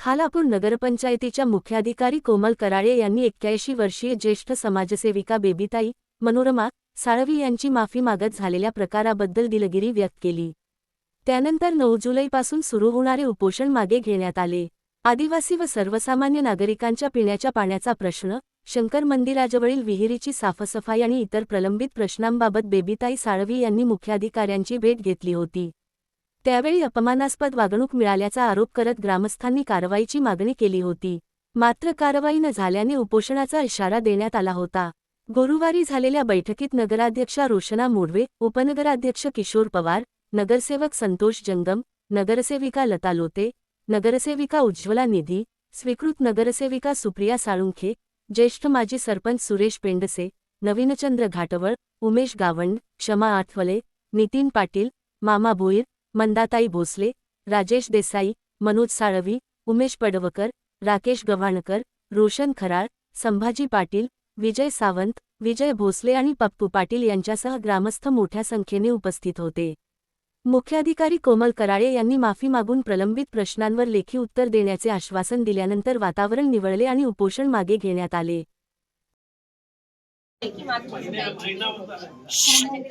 खालापूर नगरपंचायतीच्या मुख्याधिकारी कोमल कराळे यांनी 81 वर्षीय ज्येष्ठ समाजसेविका बेबीताई मनोरमा साळवी यांची माफी मागत झालेल्या प्रकाराबद्दल दिलगिरी व्यक्त केली। त्यानंतर 9 जुलैपासून सुरू होणारे उपोषण मागे घेण्यात आले। आदिवासी व सर्वसामान्य नागरिकांच्या पिण्याच्या पाण्याचा प्रश्न, शंकर मंदिराजवळील विहिरीची साफसफाई आणि इतर प्रलंबित प्रश्नांबाबत बेबीताई साळवी यांनी मुख्याधिकाऱ्यांची भेट घेतली होती। त्यावेळी अपमानास्पद वागणूक मिळाल्याचा आरोप करत ग्रामस्थांनी कारवाईची मागणी केली होती। मात्र कारवाई न झाल्याने उपोषणाचा इशारा देण्यात आला होता। गुरुवारी झालेल्या बैठकीत नगराध्यक्षा रोशना मोडवे, उपनगराध्यक्ष किशोर पवार, नगरसेवक संतोष जंगम, नगरसेविका लता लोते, नगरसेविका उज्ज्वला निधी, स्वीकृत नगरसेविका सुप्रिया साळुंखे, ज्येष्ठ माजी सरपंच सुरेश पेंडसे, नवीनचंद्र घाटवळ, उमेश गावंड, क्षमा आठवले, नितीन पाटील, मामा भोईर, मंदाताई भोसले, राजेश देसाई, मनोज साळवी, उमेश पडवकर, राकेश गव्हाणकर, रोशन खराळ, संभाजी पाटील, विजय सावंत, विजय भोसले आणि पप्पू पाटील यांच्यासह ग्रामस्थ मोठ्या संख्येने उपस्थित होते। मुख्याधिकारी कोमल कराळे यांनी माफी मागून प्रलंबित प्रश्नांवर लेखी उत्तर देण्याचे आश्वासन दिल्यानंतर वातावरण निवळले आणि उपोषण मागे घेण्यात आले। माझ्याकडे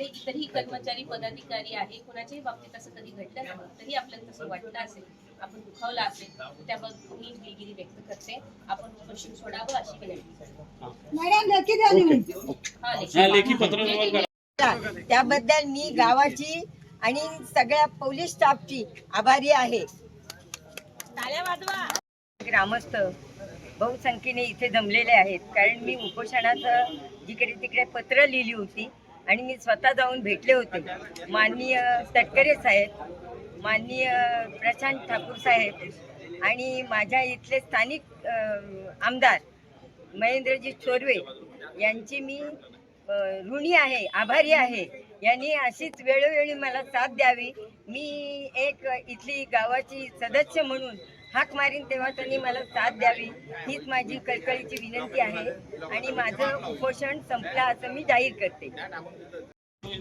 इतरही कर्मचारी पदाधिकारी आहे, कोणाच्याही बाबतीत असं कधी घडलं नाही, तरी आपल्याला तसं वाटलं असेल, आपण दुखावलं असेल, त्याबद्दल मी दिलगिरी व्यक्त करते। आपण उपोषण सोडावं अशी विनंती करते। त्याबद्दल मी गावाची आणि सगळ्या पोलीस स्टाफची आभारी आहे। ग्रामस्थ बहुसंख्येने इथे जमलेले आहेत, कारण मी उपोषणाचं जिकडे तिकडे पत्र लिहिली होती आणि मी स्वतः जाऊन भेटले होते। माननीय तटकरे साहेब, माननीय प्रशांत ठाकूर साहेब आणि माझ्या इथले स्थानिक आमदार महेंद्रजी चोरवे यांची मी ऋणी आहे, आभारी आहे। यांनी अशीच वेळोवेळी मला साथ द्यावी। मी एक इथली गावाची सदस्य म्हणून हाक मारीन तेव्हा त्यांनी मला साथ द्यावी, हीच माझी कळकळीची विनंती आहे आणि माझं उपोषण संपलं असं मी जाहीर करते।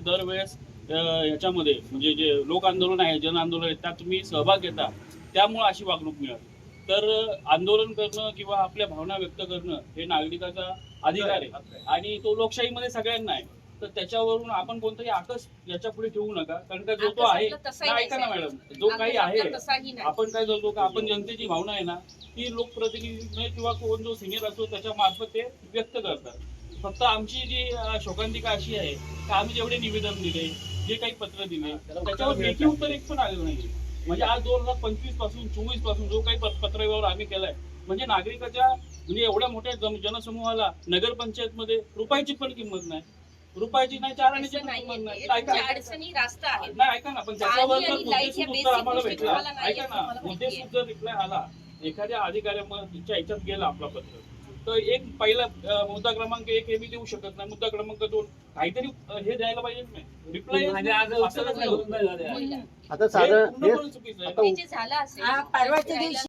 दरवेळेस याच्यामध्ये म्हणजे जे लोक आंदोलन आहे, जन आंदोलन आहे, त्यात तुम्ही सहभाग घेता, त्यामुळे अशी वागणूक मिळाली। तर आंदोलन करणं किंवा आपल्या भावना व्यक्त करणं हे नागरिकाचा अधिकार आहे आणि तो लोकशाहीमध्ये सगळ्यांना आहे। तर त्याच्यावरून आपण कोणताही आकस याच्या पुढे ठेवू नका, कारण का जो तो आहे, ऐका ना मॅडम, जो काही आहे आपण काय करतो का, आपण जनतेची भावना आहे ना ती लोकप्रतिनिधी किंवा कोण जो सिनियर असतो त्याच्या मार्फत ते व्यक्त करतात। फक्त आमची जी शोकांतिका अशी आहे की आम्ही जेवढे निवेदन दिले, जे काही पत्र दिले, त्याच्यावर लेखी उत्तर एक पण आलेलं नाही। म्हणजे आज 2025 पासून 24 पासून जो काही पत्रव्यवहार आम्ही केलाय, म्हणजे नागरिकाच्या म्हणजे एवढ्या मोठ्या जनसमूहाला नगरपंचायत मध्ये रुपयाची पण किंमत नाही, रुपयाची नाही, 4 आण्याची पण किंमत नाही। ऐका ना, पण त्याच्यावर जर मुद्देसूद उत्तर आम्हाला भेटला, ऐका ना, मुद्देसूद जर रिप्लाय आला, एखाद्या अधिकाऱ्याच्या ह्याच्यात गेला आपला पत्र, तर एक पहिला मुद्दा क्रमांक 1 हे मी देऊ शकत नाही, मुद्दा क्रमांक 2 काहीतरी हे द्यायला पाहिजे नाही, रिप्लाय आता साधं परवाच्या दिवशी